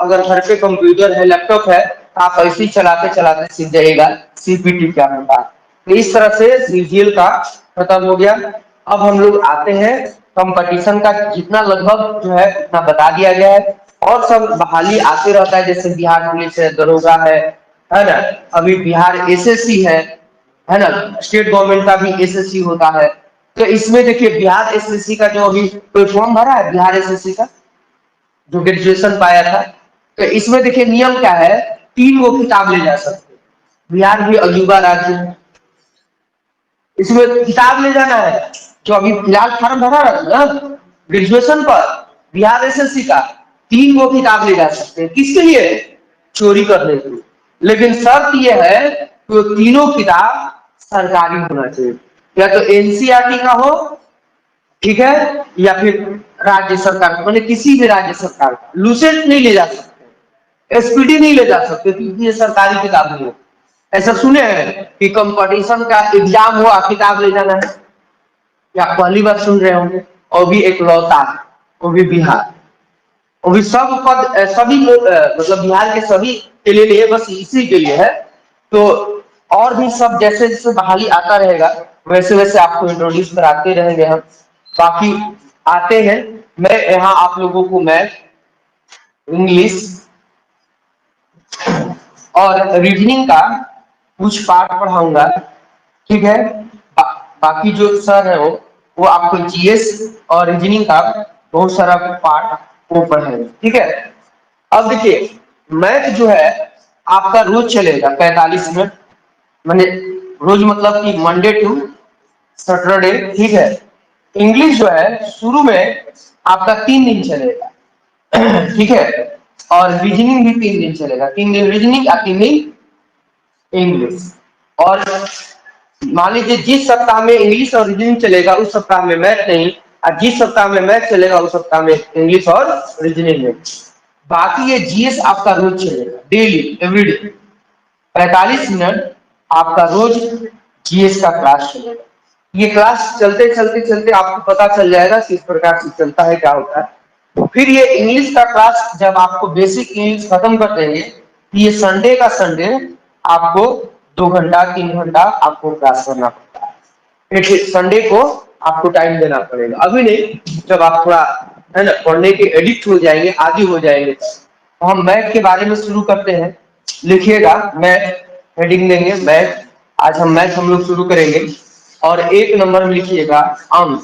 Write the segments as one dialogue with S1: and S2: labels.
S1: अगर घर पे कंप्यूटर है, लैपटॉप है, तो आप ऐसे ही चलाते चलाते सीख जाइएगा सीपीटी क्या होता है। तो इस तरह से सीजीएल का खत्म हो गया। अब हम लोग आते हैं कंपटीशन का, जितना लगभग जो है उतना बता दिया गया है। और सब बहाली आते रहता है, जैसे बिहार पुलिस है, दरोगा है ना। अभी बिहार एसएससी है ना, स्टेट गवर्नमेंट का भी एसएससी होता है। तो इसमें देखिए बिहार एसएससी का जो अभी कोई फॉर्म भरा है बिहार एसएससी का, जो ग्रेजुएशन पाया था, तो इसमें देखिए नियम क्या है, 3 वो किताब ले जा सकते हैं। बिहार भी अजूबा राज्य है, इसमें किताब ले जाना है। जो अभी फिलहाल फॉर्म भरा है ना ग्रेजुएशन पर बिहार एसएससी का, 3 वो किताब ले जा सकते हैं। किसके लिए? चोरी करने के लिए। लेकिन शर्त यह है कि वो तीनों किताब सरकारी होना चाहिए, या तो एनसीईआरटी का हो, ठीक है, या फिर राज्य सरकार, मतलब किसी भी राज्य सरकार का। लूसेंट नहीं ले जा सकते, एसपीडी नहीं ले जा सकते, क्योंकि ये सरकारी किताब नहीं है। ऐसा सुने हैं कि कंपटीशन का एग्जाम हुआ, किताब ले जाना है? या पहली बार सुन रहे होंगे। और भी एक लौता है, वो भी बिहार, वो भी सब पद सभी मतलब बिहार के सभी के लिए नहीं है, बस इसी के लिए है। तो और भी सब जैसे जैसे बहाली आता रहेगा वैसे वैसे आपको इंट्रोड्यूस कराते रहेंगे हम। बाकी आते हैं, मैं यहाँ आप लोगों को मैथ, इंग्लिश और रीजनिंग का कुछ पार्ट पढ़ाऊंगा, ठीक है। बाकी जो सर है वो आपको जीएस और रीजनिंग का बहुत सारा पार्ट वो पढ़ाएंगे, ठीक है। अब देखिए मैथ जो है आपका रोज चलेगा 45 मिनट, मैंने रोज मतलब कि मंडे टू सैटरडे, ठीक है। इंग्लिश जो है शुरू में आपका 3 दिन चलेगा, ठीक है। और रीजनिंग भी 3 दिन चलेगा, 3 दिन रीजनिंग या 3 दिन इंग्लिश। और मान लीजिए जिस सप्ताह में इंग्लिश और रीजनिंग चलेगा उस सप्ताह में मैथ नहीं, और जिस सप्ताह में मैथ चलेगा उस सप्ताह में इंग्लिश और रीजनिंग नहीं। बाकी ये जीएस आपका रोज चलेगा, डेली एवरीडे 45 मिनट आपका रोज जीएस का क्लास चलेगा। ये क्लास चलते चलते चलते आपको पता चल जाएगा किस प्रकार से चलता है, क्या होता है। फिर ये इंग्लिश का क्लास जब आपको बेसिक इंग्लिश खत्म कर देंगे, ये संडे का संडे आपको 2 घंटा 3 घंटा आपको क्लास करना पड़ता है। फिर संडे को आपको टाइम देना पड़ेगा, अभी नहीं, जब आप थोड़ा है ना पढ़ने के एडिक्ट हो जाएंगे, आदी हो जाएंगे। तो हम मैथ के बारे में शुरू करते हैं। लिखिएगा मैथ, हेडिंग देंगे मैथ। आज हम मैथ हम लोग शुरू करेंगे। और 1 नंबर में लिखिएगा अंक,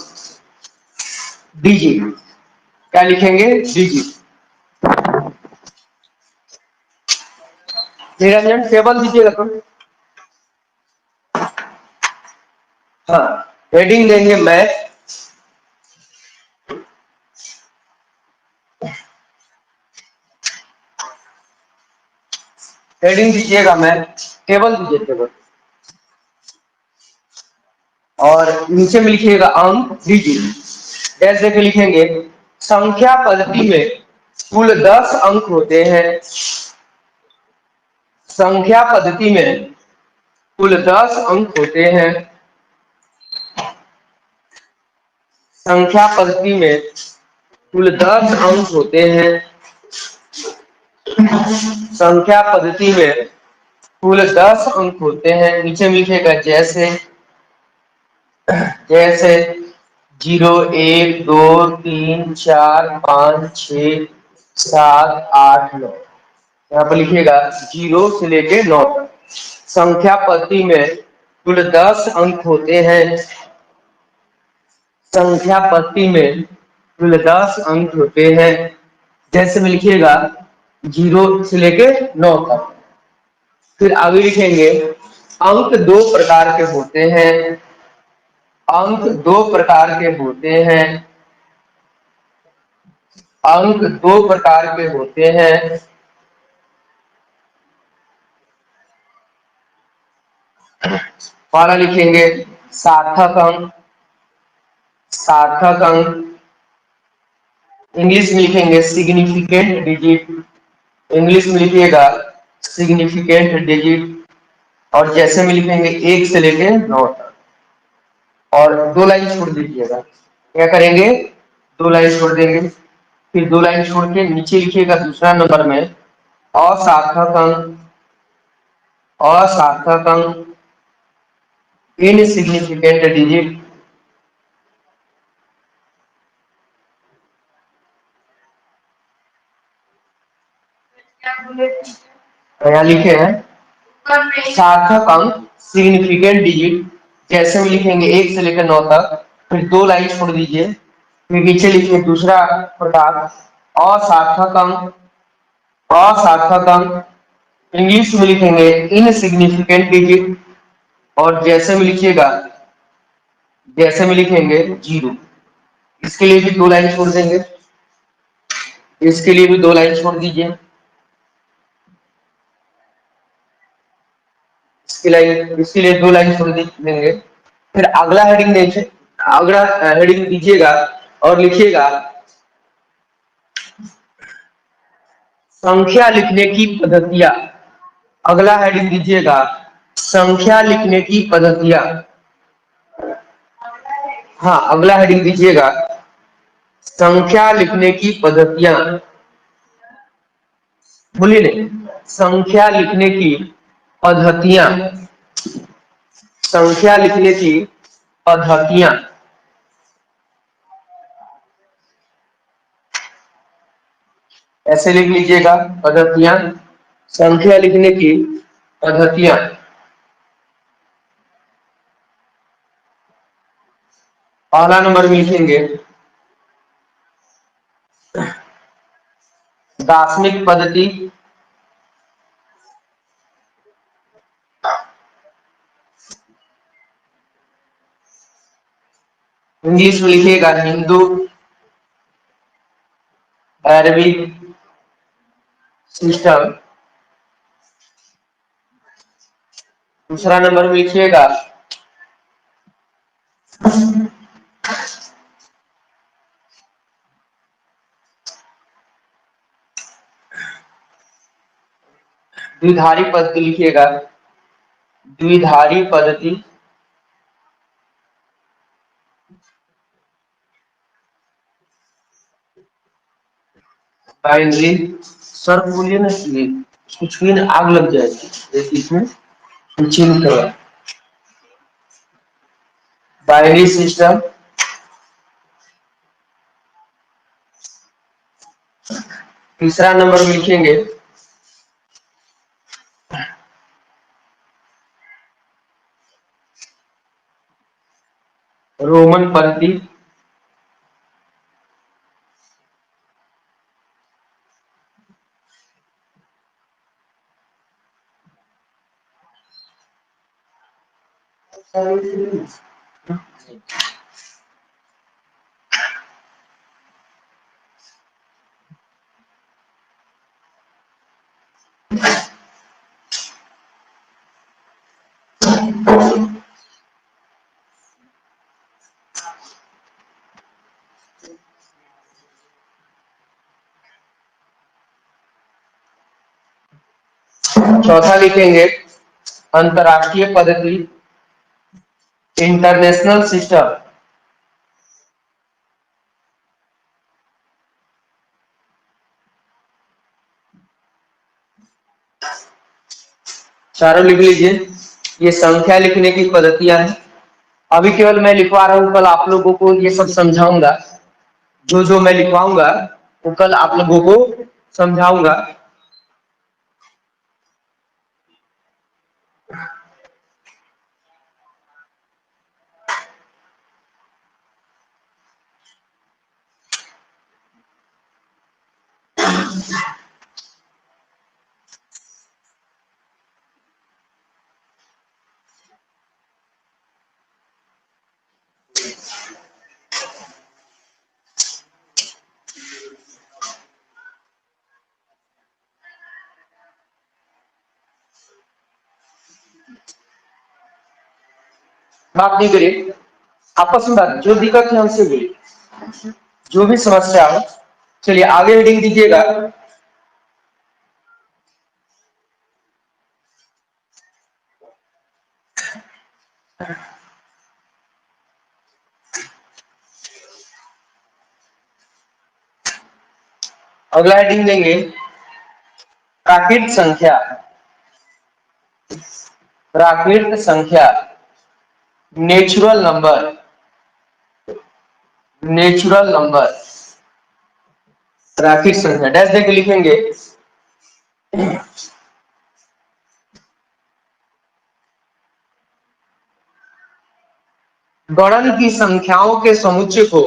S1: डिजिट। क्या लिखेंगे? डिजिट। निरंजन टेबल दीजिएगा तो। हाँ, हेडिंग देंगे मैथ, हेडिंग दीजिएगा मैथ, टेबल दीजिए टेबल। और नीचे में लिखिएगा अंक, डिजिट। ऐसे के लिखेंगे संख्या पद्धति में कुल 10 अंक होते हैं। संख्या पद्धति में कुल 10 अंक होते हैं। संख्या पद्धति में कुल 10 अंक होते हैं। संख्या पद्धति में कुल 10 अंक होते हैं। नीचे में लिखेगा जैसे जैसे 0 1 2 3 4 5 6 7 8 9। यहाँ पर लिखिएगा 0 से लेके 9 तक। संख्या पद्धति में कुल 10 अंक होते हैं। संख्या पद्धति में कुल 10 अंक होते हैं। जैसे में लिखिएगा 0 से लेके 9 तक। फिर आगे लिखेंगे अंक 2 प्रकार के होते हैं। अंक 2 प्रकार के होते हैं। अंक 2 प्रकार के होते हैं। पहला लिखेंगे सार्थक अंक। सार्थक अंक इंग्लिश में लिखेंगे सिग्निफिकेंट डिजिट। इंग्लिश में लिखिएगा सिग्निफिकेंट डिजिट। और जैसे में लिखेंगे 1 से लेके 9 तक। और 2 लाइन छोड़ दीजिएगा। क्या करेंगे? 2 लाइन छोड़ देंगे। फिर 2 लाइन छोड़ के नीचे लिखिएगा दूसरा नंबर में असार्थक अंक, असार्थक अंक, इनसिग्निफिकेंट डिजिट, यहाँ लिखे हैं सार्थक अंक सिग्निफिकेंट डिजिट, जैसे हम लिखेंगे 1 से लेकर 9 तक, फिर 2 लाइन छोड़ दीजिए, फिर नीचे लिखिए दूसरा प्रकार असार्थक अंक, असार्थक अंक, इंग्लिश में लिखेंगे इनसिग्निफिकेंट डिजिट, और जैसे में लिखिएगा, जैसे में लिखेंगे 0। इसके लिए भी 2 लाइन छोड़ देंगे, इसके लिए भी 2 लाइन छोड़ दीजिए, इसके लिए 2 लाइन छोड़ देंगे। फिर अगला हेडिंग देखिए, अगला हेडिंग दीजिएगा और लिखिएगा संख्या लिखने की पद्धतियां। अगला हेडिंग दीजिएगा संख्या लिखने की पद्धतियां। हाँ, अगला हेडिंग दीजिएगा संख्या लिखने की पद्धतियां। बोलिए नहीं, संख्या लिखने की पद्धतियां, संख्या लिखने की पद्धतियां। ऐसे लिख लीजिएगा पद्धतियां, संख्या लिखने की पद्धतियां। पहला नंबर में लिखेंगे दार्शनिक पद्धति, इंग्लिश में लिखिएगा हिंदू अरबिक सिस्टम। दूसरा नंबर में लिखिएगा द्विधारी पद्धति, लिखिएगा द्विधारी पद्धति। बाइनरी, सर बोलिए ना, कुछ भी ना, आग लग जाएगी जैसे इसमें चिन्ह करो। Binary system. तीसरा नंबर में लिखेंगे रोमन पद्धति। चौथा लिखेंगे अंतरराष्ट्रीय पद्धति, इंटरनेशनल सिस्टम। चारों लिख लीजिए, ये संख्या लिखने की पद्धतियां हैं। अभी केवल मैं लिखवा रहा हूँ, कल आप लोगों को ये सब समझाऊंगा। जो जो मैं लिखवाऊंगा वो कल आप लोगों को समझाऊंगा। बात नहीं करिए, आपस में बात, जो दिक्कत है हमसे बोलिए, जो भी समस्या हो। चलिए आगे हेडिंग दीजिएगा अगला हेडिंग देंगे प्राकृत संख्या। प्राकृत संख्या नेचुरल नंबर। नेचुरल नंबर प्राकृत संख्या डैश देके लिखेंगे गणन की संख्याओं के समुच्चय को,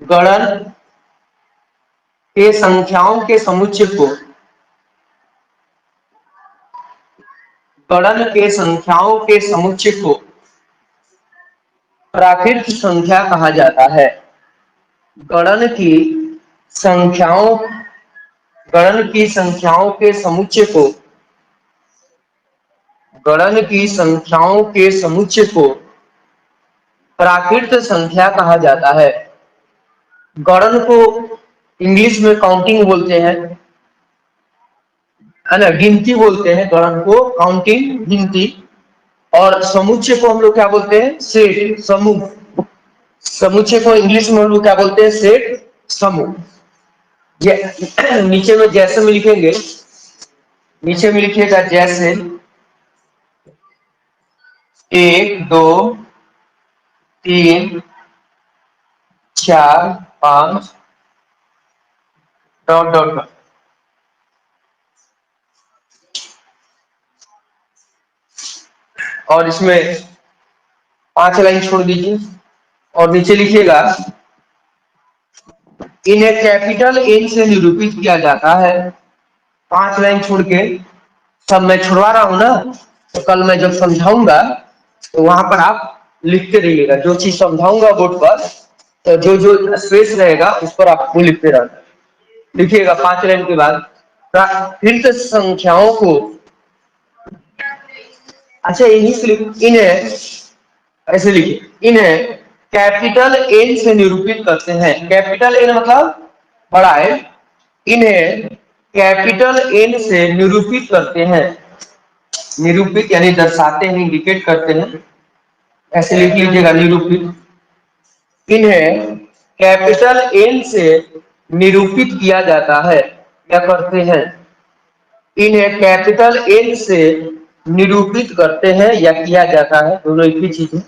S1: गणन के संख्याओं के समुच्चय को, गणन के संख्याओं के समुच्चय को प्राकृत संख्या कहा जाता है। गणन की संख्याओं, गणन की संख्याओं के समुच्चय को, गणन की संख्याओं के समुच्चय को प्राकृत संख्या कहा जाता है। गणन को इंग्लिश में काउंटिंग बोलते हैं, है ना, गिनती बोलते हैं गणन को, काउंटिंग गिनती। और समुच्चय को हम लोग क्या बोलते हैं, सेट, समूह। समुच्चय को इंग्लिश में हम लोग क्या बोलते हैं, सेट, समूह। नीचे में जैसे में लिखेंगे, नीचे में लिखिएगा जैसे 1 2 3 4 5 डॉट डॉट डॉट। और इसमें 5 लाइन छोड़ दीजिए और नीचे लिखिएगा इन्हें कैपिटल एन से निरूपित किया जाता है। 5 लाइन छोड़ के सब मैं छुड़वा रहा हूं ना, तो कल मैं जब समझाऊंगा तो वहां पर आप लिखते रहिएगा। जो चीज समझाऊंगा बोर्ड पर, तो जो जो स्पेस रहेगा उस पर आप वो लिखते रहना। लिखिएगा 5 लाइन के बाद प्राकृत संख्याओं को, अच्छा यही से इन्हें ऐसे लिखिए, इन्हें कैपिटल एन से निरूपित करते हैं। कैपिटल एन मतलब बड़ा है। इन्हें कैपिटल एन से निरूपित करते हैं। निरूपित यानी दर्शाते हैं, इंडिकेट करते हैं, ऐसे लिख लीजिएगा निरूपित। इन्हें कैपिटल एन से निरूपित किया जाता है, क्या करते हैं, इन्हें कैपिटल एन से निरूपित करते हैं या किया जाता है, दोनों एक ही चीज है।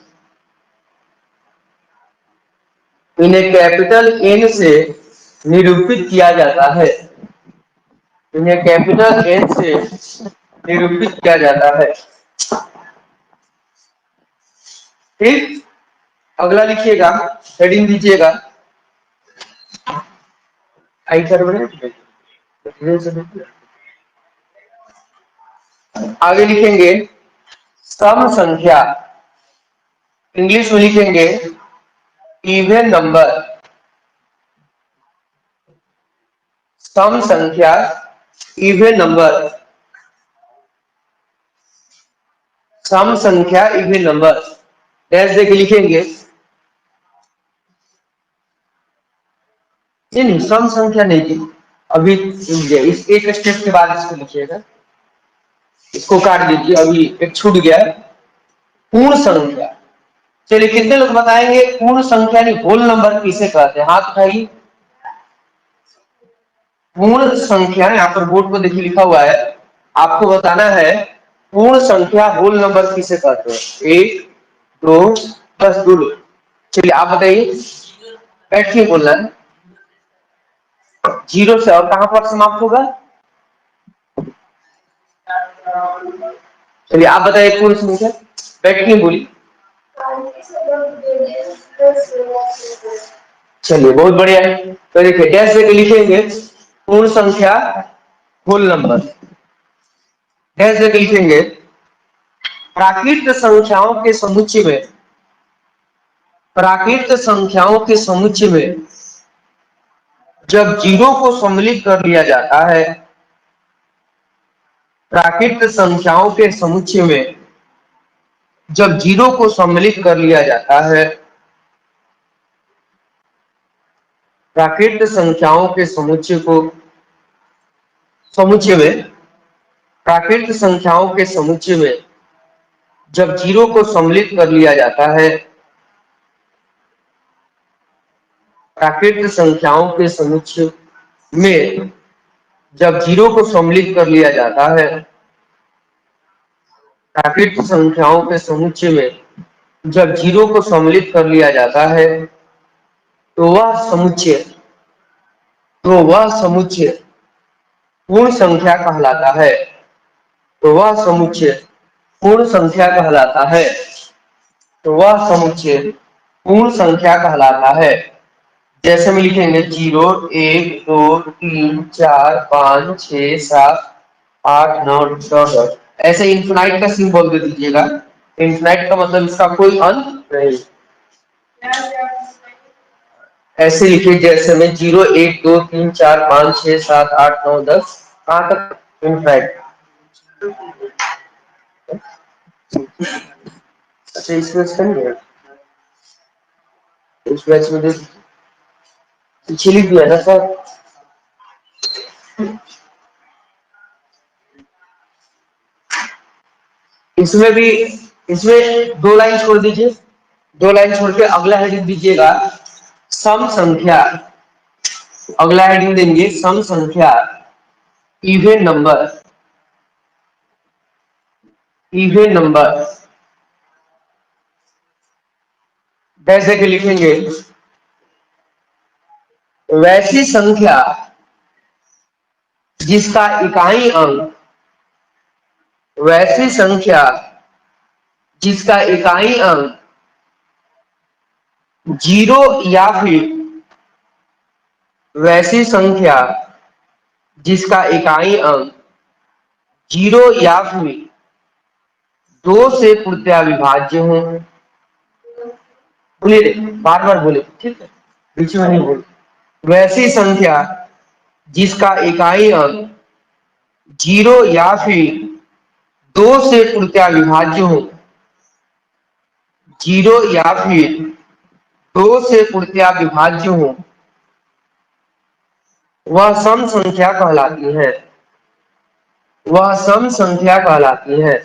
S1: इन्हें कैपिटल एन से निरूपित किया जाता है, इन्हें कैपिटल एन से निरूपित किया जाता है। ठीक, अगला लिखिएगा, हेडिंग दीजिएगा आई सर बड़े। आगे लिखेंगे सम संख्या, इंग्लिश में लिखेंगे इवन नंबर। सम संख्या इवन नंबर, सम संख्या इवन नंबर डैश देके लिखेंगे। नहीं, सम संख्या नहीं थी अभी, इस एक स्टेप के बाद इसको लिखिएगा, इसको काट दीजिए, अभी एक छूट गया है। पूर्ण संख्या, चलिए कितने लोग बताएंगे पूर्ण संख्या नहीं होल नंबर किसे कहते हैं, हाथ उठाइए। पूर्ण संख्या यहाँ पर बोर्ड पर देखिए लिखा हुआ है, आपको बताना है पूर्ण संख्या होल नंबर किसे कहते हैं। 1 2 10 दो लोग, चलिए आप बताइए, बैठिए बोलना है। 0 से और कहां पर समाप्त होगा, चलिए आप बताइए पूर्ण संख्या, बैठिए बोलिए। चलिए बहुत बढ़िया है, तो देखिए डैश देके लिखेंगे पूर्ण संख्या होल नंबर, डैश देके लिखेंगे प्राकृत संख्याओं के समुच्चय में, प्राकृत संख्याओं के समुच्चय में जब 0 को सम्मिलित कर लिया जाता है, प्राकृत संख्याओं के समुच्चय में जब 0 को सम्मिलित कर लिया जाता है, प्राकृत संख्याओं के समुच्चय को, समुच्चय में, प्राकृत संख्याओं के समुच्चय में जब 0 को सम्मिलित कर लिया जाता है, प्राकृत संख्याओं के समुच्चय में जब जीरो को सम्मिलित कर लिया जाता है, प्राकृतिक संख्याओं के समुच्चय में जब जीरो को सम्मिलित कर लिया जाता है तो वह समुच्चय पूर्ण संख्या कहलाता है। तो वह समुच्चय पूर्ण संख्या कहलाता है। तो वह समुच्चय पूर्ण संख्या कहलाता है। जैसे में लिखेंगे 0 1 2 3 4 5 6 7 8 9 10। ऐसे इनफिनाइट का सिंबल दे दीजिएगा। इनफिनाइट का मतलब इसका कोई अंत नहीं। ऐसे लिखिए जैसे में 0 1 2 3 4 5 6 7 8 9 10 कहां तक इनफिनाइट। अच्छा इसमें समझे इस बैच में पीछे लिख दिया ना सर। इसमें भी इसमें 2 लाइन छोड़ दीजिए। 2 लाइन छोड़ के अगला हेडिंग दीजिएगा सम संख्या। अगला हेडिंग देंगे सम संख्या इवन नंबर। इवन नंबर जैसे कि लिखेंगे वैसी संख्या जिसका इकाई अंक वैसी संख्या जिसका इकाई अंक 0 या फिर वैसी संख्या जिसका इकाई अंक 0 या फिर 2 से पूर्णतः विभाज्य हो। बोलिए बार बार बोले ठीक है बीच में नहीं बोले। वैसी संख्या जिसका इकाई अंक 0 या फिर 2 से पूर्णतः विभाज्य हो। 0 या फिर 2 से पूर्णतः विभाज्य हो वह सम संख्या कहलाती है। वह सम संख्या कहलाती है।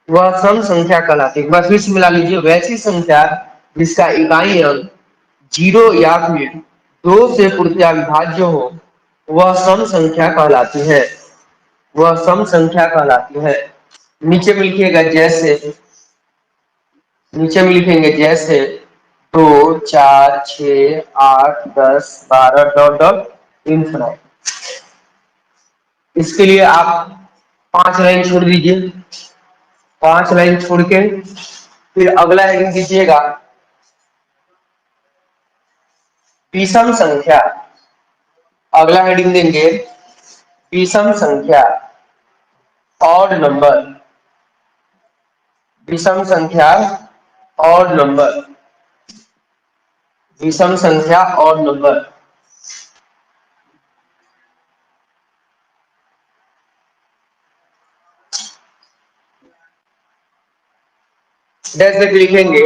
S1: वह सम संख्या कहलाती है। एक बार फिर से मिला लीजिए वैसी संख्या जिसका इकाई अंक 0 या फिर 2 से पूर्णतः विभाज्य हो वह सम संख्या कहलाती है। वह सम संख्या कहलाती है। नीचे में लिखिएगा जैसे नीचे में लिखेंगे जैसे 2 4 6 8 10 12 डॉट डॉट इनफिनाइट। इसके लिए आप 5 लाइन छोड़ दीजिए। 5 लाइन छोड़ के फिर अगला हेडिंग दीजिएगा विषम संख्या। अगला हेडिंग देंगे विषम संख्या ऑड नंबर। विषम संख्या ऑड नंबर। विषम संख्या ऑड नंबर। जैसे लिखेंगे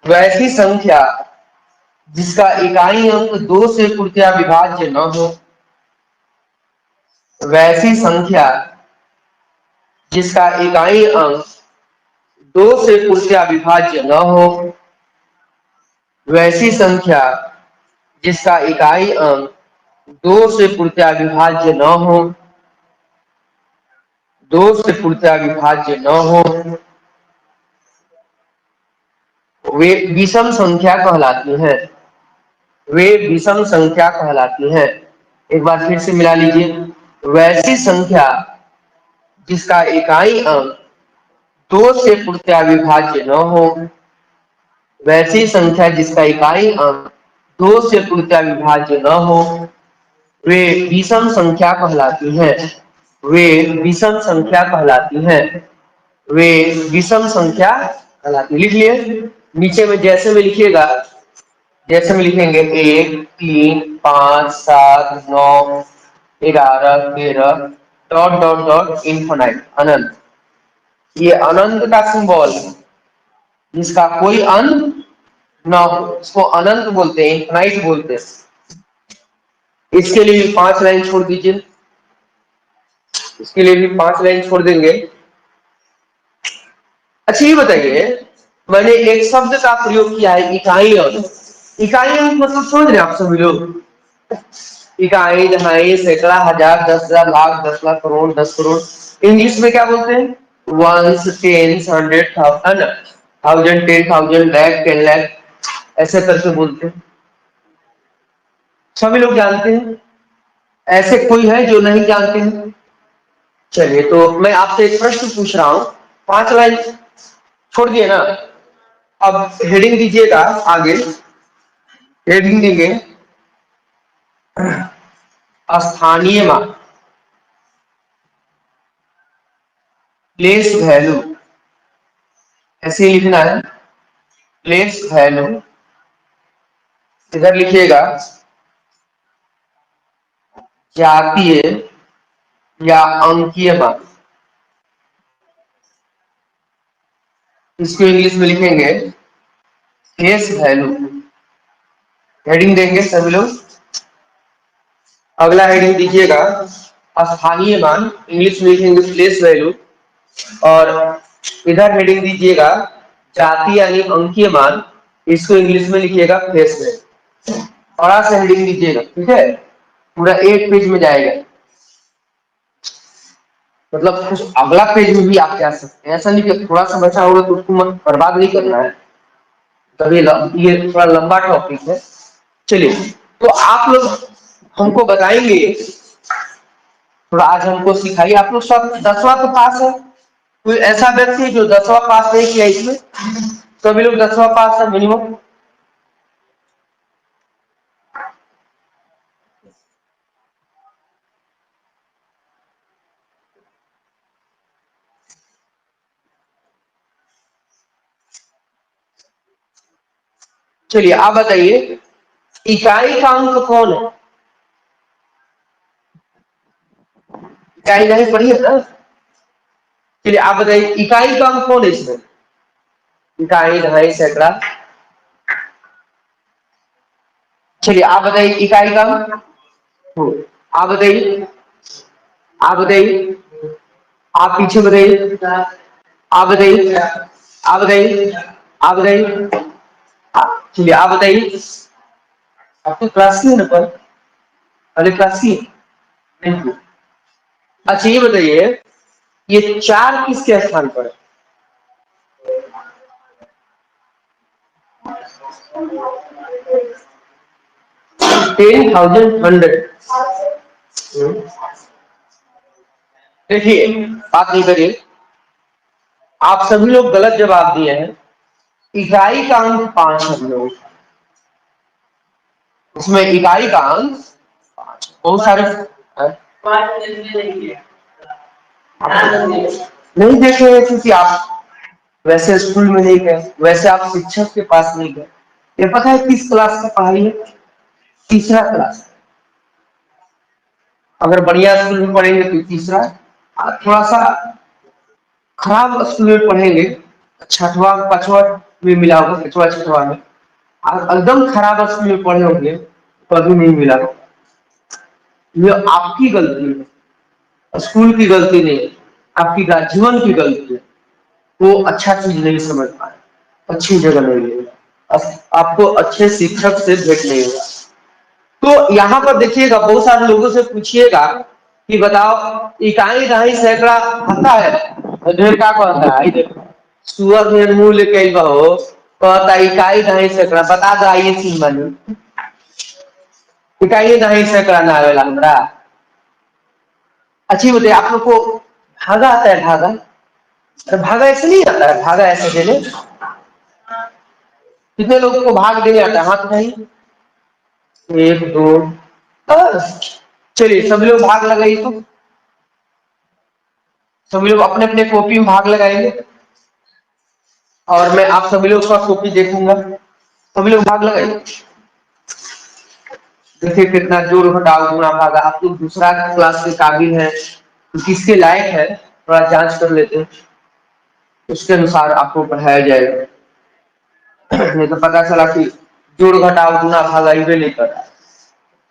S1: वैसी संख्या जिसका इकाई अंक 2 से पूर्णतः विभाज्य न हो। वैसी संख्या जिसका इकाई अंक 2 से पूर्णतः विभाज्य न हो। वैसी संख्या जिसका इकाई अंक 2 से पूर्णतः विभाज्य न हो। 2 से पूर्णतः विभाज्य न हो वे विषम संख्या कहलाती है। वे विषम संख्या कहलाती है। एक बार फिर से मिला लीजिए वैसी संख्या जिसका इकाई अंक 2 से पूर्णतः विभाज्य न हो। वैसी संख्या जिसका इकाई अंक 2 से पूर्णतः विभाज्य न हो वे विषम संख्या कहलाती है। वे विषम संख्या कहलाती है। वे विषम संख्या कहलाती है। लिख लिए नीचे में जैसे में लिखिएगा जैसे में लिखेंगे 1 3 5 7 9 11 13 डॉट डॉट डॉट इनफिनाइट अनंत। ये अनंत का सिंबल जिसका कोई अंत ना हो इसको अनंत बोलते हैं इनफिनाइट बोलते हैं। इसके लिए 5 लाइन छोड़ दीजिए। इसके लिए भी 5 लाइन छोड़ देंगे। अच्छा ये बताइए मैंने एक शब्द का प्रयोग किया है इकाई अंक। इकाई अंक मतलब समझ रहे आप सभी लोग। इकाई, दहाई, सैकड़ा, हजार, 10,000, लाख, 10 लाख, करोड़, 10 करोड़। इंग्लिश में क्या बोलते हैं? Ones, tens, 100, thousand, thousand, 10,000, lakh, 10 lakh, ऐसे करके बोलते हैं। सभी लोग जानते हैं, ऐसे कोई है जो नहीं जानते हैं? चलिए, तो मैं आपसे एक प्रश्न पूछ रहा हूं, 5 लाइन छोड़ दिए ना। अब हेडिंग दीजिएगा, आगे हेडिंग देंगे स्थानीय मान, प्लेस वैल्यू, ऐसे ही लिखना है, प्लेस वैल्यू। इधर लिखिएगा जातीय या अंकीय मान, इसको इंग्लिश में लिखेंगे प्लेस वैल्यू। हेडिंग देंगे सभी लोग। अगला हेडिंग दीजिएगा स्थानीय मान, इंग्लिश में लिखेंगे प्लेस वैल्यू। और इधर हेडिंग दीजिएगा जाति यानी अंकीय मान, इसको इंग्लिश में लिखिएगा फेस वैल्यू। बड़ा सा हेडिंग दीजिएगा, ठीक है? पूरा एक पेज में जाएगा, मतलब कुछ अगला पेज में भी आप जा सकते हैं। ऐसा नहीं कि थोड़ा सा बचा होगा तो उसको बर्बाद नहीं करना है, तभी ये थोड़ा लंबा टॉपिक है। चलिए, तो आप लोग हमको बताएंगे, थोड़ा आज हमको सिखाइए। आप लोग सब 10वां तो पास है? कोई ऐसा व्यक्ति जो 10वां पास नहीं किया इसमें? सभी लोग 10वां पास है मिनिमम? चलिए, आप बताइए इकाई का अंक कौन है? इकाई नहीं पढ़ी है ना? चलिए, आप बताइए इकाई का अंक कौन है इसमें? इकाई, दहाई, सैकड़ा। चलिए, आप बताइए इकाई का अंक। आप बताइए, आप बताइए, आप पीछे बताइए, आप बताइए, आप बताइए, आप बताइए। चलिए, आप बताइए, आपको क्लास की है ना पर? अरे क्लास की नहीं। अच्छा, ये बताइए ये 4 किसके स्थान पर है? 10,000, 100। देखिए, बात नहीं करिए, आप सभी लोग गलत जवाब दिए हैं। इकाई का अंक 5 है हम लोग, उसमें इकाई का अंक 5। बहुत सारे नहीं देखे क्योंकि आप वैसे स्कूल में नहीं गए, वैसे आप शिक्षक के पास नहीं गए। ये पता है किस क्लास का पढ़ाई है? तीसरा क्लास। अगर बढ़िया स्कूल में पढ़ेंगे तो तीसरा, थोड़ा सा खराब स्कूल में पढ़ेंगे, छठवा पांचवा में मिला होगा, पांचवा छठवा में। एकदम खराब स्कूल में पढ़े होंगे, कभी नहीं मिला। ये आपकी गलती है, स्कूल की गलती नहीं है, आपकी जीवन की गलती है। वो अच्छा चीज नहीं समझ पाए, अच्छी जगह नहीं लेगा, आपको अच्छे शिक्षक से भेंट नहीं होगा। तो यहाँ पर देखिएगा, बहुत सारे लोगों से पूछिएगा कि बताओ इकाई, दहाई, सैकड़ा आता है तो ढेर का कहता है? देखो सुअर में मुंह लेके हो, कहता इकाई, दहाई, सैकड़ा बता दो, आइए सीन बनी। इकाई, दहाई, सैकड़ा ना आवेला हमरा। अच्छी बताइए, आप लोग को भागा आता है? भागा? अरे भागा ऐसे नहीं आता है, भागा ऐसे देने। कितने लोगों को भाग देने आता है? हाथ नहीं? 1 2 बस। चलिए, सभी लोग भाग लगाइए, तो सभी लोग अपने अपने कॉपी में भाग लगाएंगे और मैं आप सभी लोग का कॉपी देखूंगा। सभी लोग भाग लगाइए, देखिए कितना जोड़ घटाव गुणा भागा। आप लोग दूसरा क्लास के काबिल है तो किसके लायक है थोड़ा जांच कर लेते हैं, उसके अनुसार आपको पढ़ाया जाएगा। नहीं तो पता चला कि जोड़ घटाव गुणा भागा इवे नहीं कर रहा।